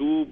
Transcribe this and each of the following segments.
2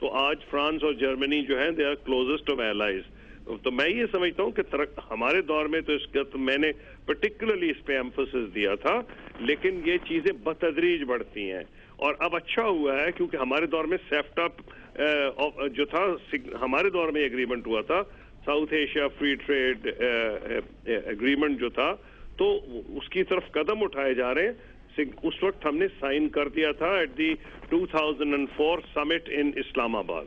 تو آج فرانس اور جرمنی جو ہیں they are closest of allies. تو میں یہ سمجھتا ہوں کہ ہمارے دور میں تو اس کا تو میں نے پرٹیکولرلی اس پہ ایمفسس دیا تھا، لیکن یہ چیزیں بتدریج بڑھتی ہیں. اور اب اچھا ہوا ہے کیونکہ ہمارے دور میں سیفٹا جو تھا، ہمارے دور میں ایگریمنٹ ہوا تھا، South Asia free trade agreement جو تھا، تو اس کی طرف قدم اٹھائے جا رہے ہیں. اس وقت ہم نے سائن کر دیا تھا ایٹ دی 2004 سمٹ ان اسلام آباد.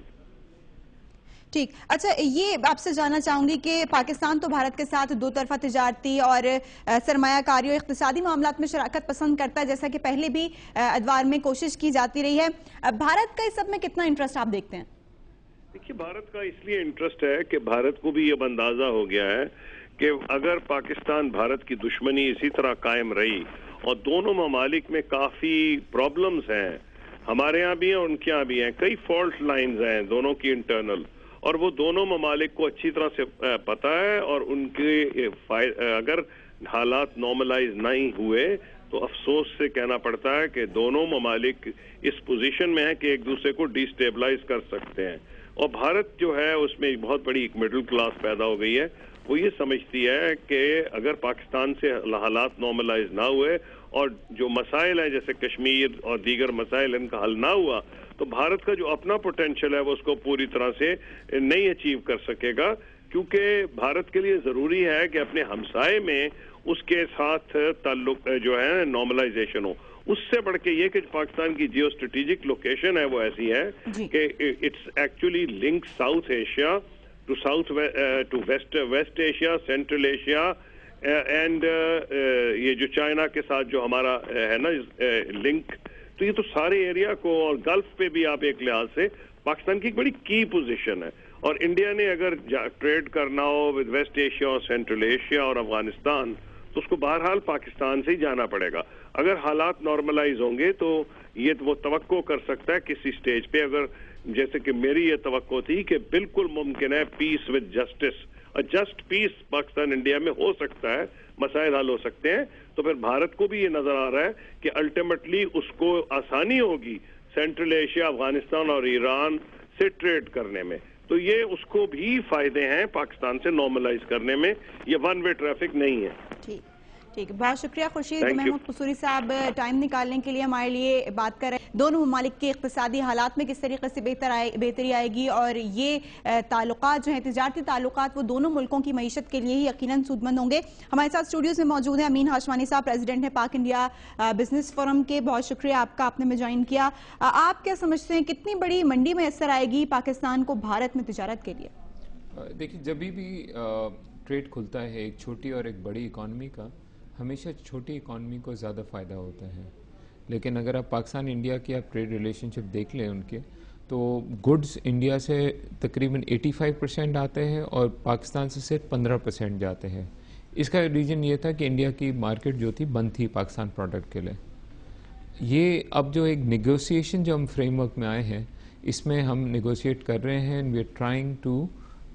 ٹھیک. اچھا، یہ آپ سے جاننا چاہوں گی کہ پاکستان تو بھارت کے ساتھ دو طرفہ تجارتی اور سرمایہ کاری اور اقتصادی معاملات میں شراکت پسند کرتا ہے، جیسا کہ پہلے بھی ادوار میں کوشش کی جاتی رہی ہے. بھارت کا اس سب میں کتنا انٹرسٹ آپ دیکھتے ہیں؟ دیکھیے، بھارت کا اس لیے انٹرسٹ ہے کہ بھارت کو بھی یہ اندازہ ہو گیا ہے کہ اگر پاکستان بھارت کی دشمنی اسی طرح قائم رہی اور دونوں ممالک میں کافی پرابلمز ہیں، ہمارے ہاں بھی ہیں اور ان کے ہاں بھی ہیں، کئی فالٹ لائنز ہیں دونوں کی انٹرنل، اور وہ دونوں ممالک کو اچھی طرح سے پتہ ہے، اور ان کے اگر حالات نارملائز نہیں ہوئے تو افسوس سے کہنا پڑتا ہے کہ دونوں ممالک اس پوزیشن میں ہیں کہ ایک دوسرے کو ڈی سٹیبلائز کر سکتے ہیں. اور بھارت جو ہے اس میں بہت بڑی ایک مڈل کلاس پیدا ہو گئی ہے. وہ یہ سمجھتی ہے کہ اگر پاکستان سے حالات نارملائز نہ ہوئے اور جو مسائل ہیں جیسے کشمیر اور دیگر مسائل ان کا حل نہ ہوا تو بھارت کا جو اپنا پوٹینشیل ہے وہ اس کو پوری طرح سے نہیں اچیو کر سکے گا، کیونکہ بھارت کے لیے ضروری ہے کہ اپنے ہمسائے میں اس کے ساتھ تعلق جو ہے نارملائزیشن ہو. اس سے بڑھ کے یہ کہ پاکستان کی جیو اسٹریٹجک لوکیشن ہے وہ ایسی ہے کہ it's actually link South Asia to West Asia, Central Asia and یہ جو چائنا کے ساتھ جو ہمارا ہے نا لنک، تو یہ تو سارے ایریا کو، اور گلف پہ بھی آپ ایک لحاظ سے پاکستان کی ایک بڑی کی پوزیشن ہے. اور انڈیا نے اگر ٹریڈ کرنا ہو ود ویسٹ ایشیا اور سینٹرل ایشیا اور افغانستان تو اس کو بہرحال پاکستان سے ہی جانا پڑے گا. اگر حالات نارملائز ہوں گے تو یہ وہ توقع کر سکتا ہے کسی سٹیج پہ، اگر جیسے کہ میری یہ توقع تھی کہ بالکل ممکن ہے پیس ود جسٹس، اور جسٹ پیس پاکستان انڈیا میں ہو سکتا ہے، مسائل حل ہو سکتے ہیں، تو پھر بھارت کو بھی یہ نظر آ رہا ہے کہ الٹیمیٹلی اس کو آسانی ہوگی سینٹرل ایشیا، افغانستان اور ایران سے ٹریڈ کرنے میں. تو یہ اس کو بھی فائدے ہیں پاکستان سے نارملائز کرنے میں، یہ ون وے ٹریفک نہیں ہے. ٹھیک، بہت شکریہ خورشید محمود قصوری صاحب ٹائم نکالنے کے لیے ہمارے لیے بات کر رہے ہیں. دونوں ممالک کے اقتصادی حالات میں کس طریقے سے بہتری آئے گی، اور یہ تعلقات جو ہیں تجارتی تعلقات وہ دونوں ملکوں کی معیشت کے لیے ہی یقیناً سود مند ہوں گے. ہمارے ساتھ اسٹوڈیوز میں موجود ہیں امین ہاشمانی صاحب، پریزیڈنٹ ہیں پاک انڈیا بزنس فورم کے. بہت شکریہ آپ کا، آپ نے ہمیں جوائن کیا. آپ کیا سمجھتے ہیں کتنی بڑی منڈی میسر آئے گی پاکستان کو بھارت میں تجارت کے لیے؟ دیکھیں، جبھی بھی ٹریڈ کھلتا ہے ایک چھوٹی اور ایک بڑی اکانومی کا، ہمیشہ چھوٹی اکانومی کو زیادہ فائدہ ہوتا ہے. لیکن اگر آپ پاکستان انڈیا کی آپ ٹریڈ ریلیشن شپ دیکھ لیں ان کے، تو گڈز انڈیا سے تقریباً 85% آتے ہیں اور پاکستان سے صرف 15% جاتے ہیں. اس کا ریزن یہ تھا کہ انڈیا کی مارکیٹ جو تھی بند تھی پاکستان پروڈکٹ کے لیے. یہ اب جو ایک نیگوسیشن جو ہم فریم ورک میں آئے ہیں، اس میں ہم نیگوشیٹ کر رہے ہیں، we are trying to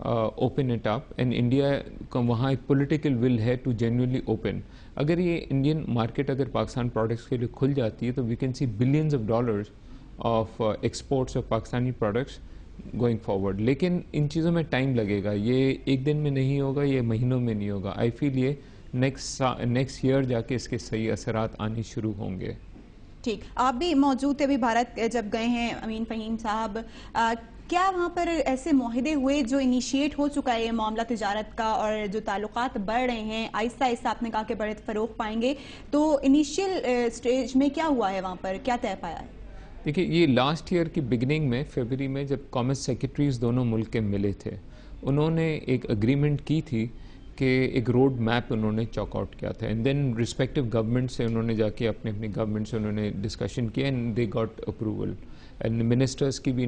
open it up, and India کا وہاں ایک پولیٹیکل ول ہے ٹو جینوئنلی اوپن. اگر یہ انڈین مارکیٹ اگر پاکستان پروڈکٹس کے لیے کھل جاتی ہے تو we can see billions of dollars of exports of Pakistani products going forward. لیکن ان چیزوں میں ٹائم لگے گا، یہ ایک دن میں نہیں ہوگا، یہ مہینوں میں نہیں ہوگا. آئی فیل یہ نیکسٹ ایئر جا کے اس کے صحیح اثرات آنے شروع ہوں گے. ٹھیک، آپ بھی موجود تھے ابھی بھارت جب گئے ہیں امین فہیم صاحب، کیا وہاں پر ایسے معاہدے ہوئے جو انیشیٹ ہو چکا ہے یہ معاملہ تجارت کا، اور جو تعلقات بڑھ رہے ہیں آہستہ آہستہ، آپ نے کہا کہ بڑے فروغ پائیں گے، تو انیشیل سٹیج میں کیا ہوا ہے وہاں پر، کیا طے پایا ہے؟ دیکھیے، یہ لاسٹ ایئر کی بگننگ میں فیبری میں جب کامرس سیکرٹریز دونوں ملک کے ملے تھے، انہوں نے ایک اگریمنٹ کی تھی کہ ایک روڈ میپ انہوں نے چاک آؤٹ کیا تھا، اینڈ دین رسپیکٹیو گورنمنٹ سے انہوں نے جا کے اپنی گورنمنٹ سے انہوں نے ڈسکشن کیا، and they got approval, and ministers کی بھی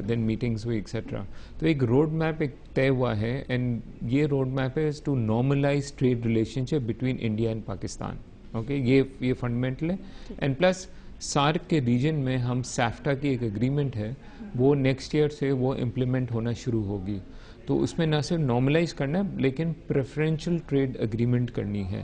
دین میٹنگز ہوئی ایکسیٹرا. تو ایک روڈ میپ ایک طے ہوا ہے، اینڈ یہ road map is to normalize trade relationship between India and Pakistan. Okay, یہ فنڈامنٹل ہے. اینڈ پلس سارک کے ریجن میں ہم سیفٹا کی ایک اگریمنٹ ہے، وہ نیکسٹ ایئر سے وہ امپلیمنٹ ہونا شروع ہوگی. تو اس میں نہ صرف نارملائز کرنا ہے لیکن پریفرینشل ٹریڈ اگریمنٹ کرنی ہے.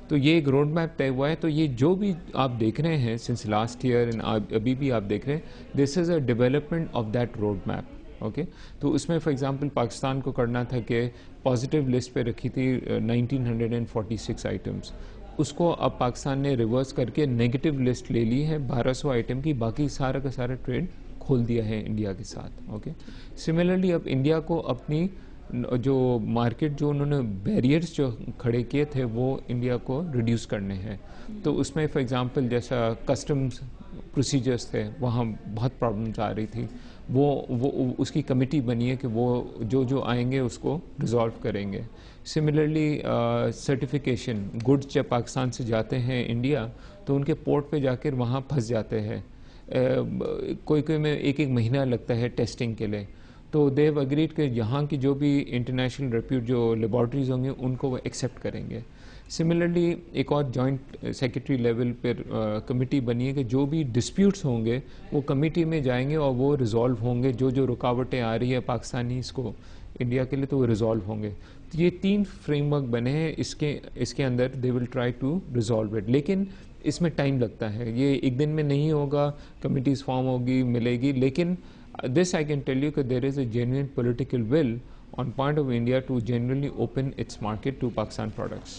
تو یہ ایک روڈ میپ طے ہوا ہے. تو یہ جو بھی آپ دیکھ رہے ہیں سنس لاسٹ ایئر ابھی بھی آپ دیکھ رہے ہیں, this is a development of that road map. Okay, تو اس میں فار ایگزامپل پاکستان کو کرنا تھا کہ پازیٹیو لسٹ پہ رکھی تھی 1946 آئٹمس, اس کو اب پاکستان نے ریورس کر کے نیگیٹو لسٹ لے لی ہے 1200 آئٹم کی, باقی سارا کا سارا ٹریڈ کھول دیا ہے انڈیا کے ساتھ. اوکے, سملرلی اب انڈیا کو اپنی جو مارکیٹ جو انہوں نے بیریئرز جو کھڑے کیے تھے وہ انڈیا کو ریڈیوس کرنے ہیں. تو اس میں فار ایگزامپل جیسا کسٹمز پروسیجرز تھے وہاں بہت پرابلمس آ رہی تھی, وہ اس کی کمیٹی بنی ہے کہ وہ جو آئیں گے اس کو ریزالو کریں گے. سملرلی سرٹیفیکیشن گڈس جب پاکستان سے جاتے ہیں انڈیا تو ان کے پورٹ پہ جا کر وہاں پھنس جاتے ہیں, کوئی میں ایک مہینہ لگتا ہے ٹیسٹنگ کے لیے. تو دیو اگریڈ کہ یہاں کی جو بھی انٹرنیشنل ریپیوٹ جو لیبارٹریز ہوں گے ان کو وہ ایکسیپٹ کریں گے. سملرلی ایک اور جوائنٹ سیکرٹری لیول پر کمیٹی بنی ہے کہ جو بھی ڈسپیوٹس ہوں گے وہ کمیٹی میں جائیں گے اور وہ ریزالو ہوں گے. جو رکاوٹیں آ رہی ہے پاکستانیز کو انڈیا کے لیے تو وہ ریزالو ہوں گے. تو یہ 3 فریم ورک بنے ہیں, اس کے اندر they will try to resolve it. لیکن اس میں ٹائم لگتا ہے, یہ ایک دن میں نہیں ہوگا, کمیٹیز فارم ہوگی ملے گی. لیکن this I can tell you that there is a genuine political will on part of India to genuinely open its market to Pakistan products.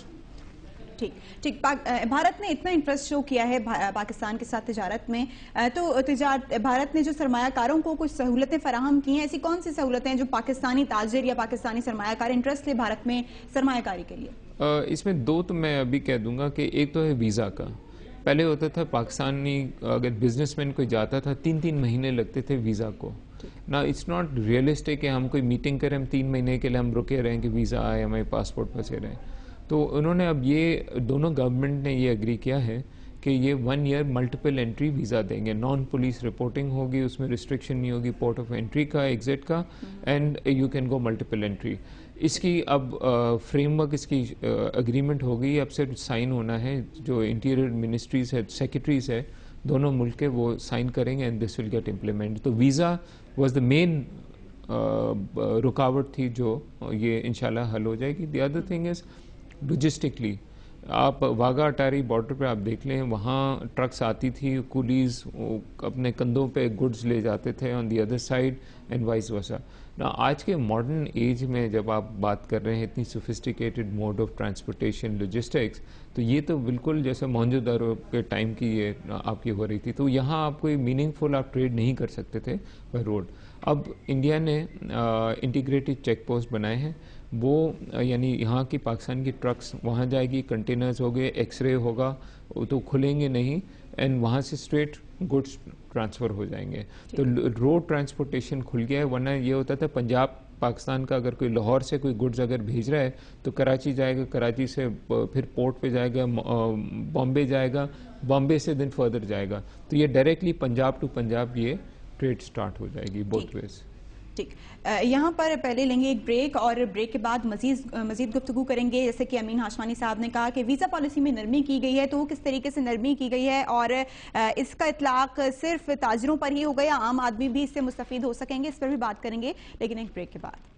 ٹھیک بھارت نے اتنا انٹرسٹ شو کیا ہے پاکستان کے ساتھ تجارت میں, تو بھارت نے جو سرمایہ کاروں کو کچھ سہولتیں فراہم کی ہیں, ایسی کون سی سہولتیں ہیں جو پاکستانی تاجر یا پاکستانی سرمایہ کار انٹرسٹ لے بھارت میں سرمایہ کاری کے لیے؟ اس میں 2 تو میں ابھی کہہ دوں گا کہ ایک تو ہے ویزا کا. پہلے ہوتا تھا پاکستانی اگر بزنس مین کوئی جاتا تھا 3 مہینے لگتے تھے ویزا کو. نا اٹس ناٹ ریئلسٹک کہ ہم کوئی میٹنگ کریں, ہم 3 مہینے کے لیے ہم رکے رہیں کہ ویزا آئے, ہمارے پاسپورٹ پھنسے رہیں. تو انہوں نے اب یہ دونوں گورنمنٹ نے یہ اگری کیا ہے کہ یہ 1 ایئر ملٹیپل انٹری ویزا دیں گے. نان پولیس رپورٹنگ ہوگی, اس میں ریسٹرکشن نہیں ہوگی پورٹ آف انٹری کا, ایگزٹ کا, and you can go multiple entry. اس کی اب فریم ورک اس کی اگریمنٹ ہو گئی, اب صرف سائن ہونا ہے. جو انٹیریئر منسٹریز ہے, سیکرٹریز ہے دونوں ملک کے, وہ سائن کریں گے and this will get implement. تو ویزا واز دا مین رکاوٹ تھی جو یہ انشاءاللہ حل ہو جائے گی. دی ادر تھنگ از لوجسٹکلی, آپ واگا اٹاری بارڈر پہ آپ دیکھ لیں, وہاں ٹرکس آتی تھی, کولیز اپنے کندھوں پہ گڈز لے جاتے تھے on the other side and vice versa. آج کے ماڈرن ایج میں جب آپ بات کر رہے ہیں اتنی sophisticated mode of transportation logistics, تو یہ تو بالکل جیسے موہنجو دارو کے ٹائم کی یہ آپ کی ہو رہی تھی. تو یہاں آپ کوئی میننگ فل آپ ٹریڈ نہیں کر سکتے تھے بائی روڈ. اب انڈیا نے انٹیگریٹڈ چیک پوسٹ بنائے ہیں, وہ یعنی یہاں کی پاکستان کی ٹرکس وہاں جائے گی, کنٹینرز ہو گئے, ایکس رے ہوگا, تو کھلیں گے نہیں, اینڈ وہاں سے اسٹریٹ گڈس ٹرانسفر ہو جائیں گے. تو روڈ ٹرانسپورٹیشن کھل گیا ہے. ورنہ یہ ہوتا تھا پنجاب پاکستان کا اگر کوئی لاہور سے کوئی گڈز اگر بھیج رہا ہے تو کراچی جائے گا, کراچی سے پھر پورٹ پہ جائے گا, بامبے جائے گا, بامبے سے دن فردر جائے گا. تو یہ ڈائریکٹلی پنجاب ٹو پنجاب یہ ٹریڈ سٹارٹ ہو جائے گی بوتھ ویز. ٹھیک, یہاں پر پہلے لیں گے ایک بریک, اور بریک کے بعد مزید گفتگو کریں گے. جیسے کہ امین ہاشمانی صاحب نے کہا کہ ویزا پالیسی میں نرمی کی گئی ہے, تو وہ کس طریقے سے نرمی کی گئی ہے, اور اس کا اطلاق صرف تاجروں پر ہی ہوگا یا عام آدمی بھی اس سے مستفید ہو سکیں گے, اس پر بھی بات کریں گے, لیکن ایک بریک کے بعد.